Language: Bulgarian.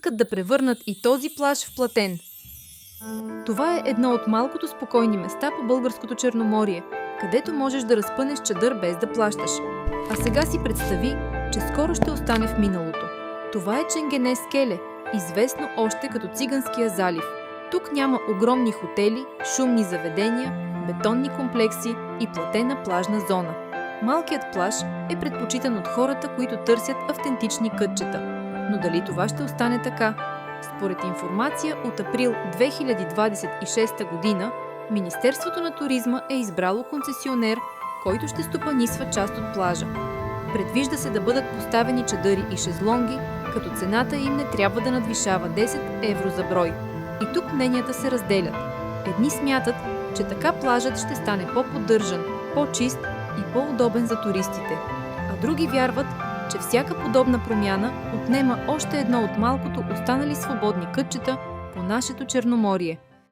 искат да превърнат и този плаж в платен. Това е едно от малкото спокойни места по българското Черноморие, където можеш да разпънеш чадър без да плащаш. А сега си представи, че скоро ще остане в миналото. Това е Ченгене скеле, известно още като Циганския залив. Тук няма огромни хотели, шумни заведения, бетонни комплекси и платена плажна зона. Малкият плаж е предпочитан от хората, които търсят автентични кътчета. Но дали това ще остане така? Според информация от април 2026 година, Министерството на туризма е избрало концесионер, който ще стопанисва част от плажа. Предвижда се да бъдат поставени чадъри и шезлонги, като цената им не трябва да надвишава 10 евро за брой. И тук мненията се разделят. Едни смятат, че така плажът ще стане по-поддържан, по-чист и по-удобен за туристите. А други вярват, че всяка подобна промяна отнема още едно от малкото останали свободни кътчета по нашето Черноморие.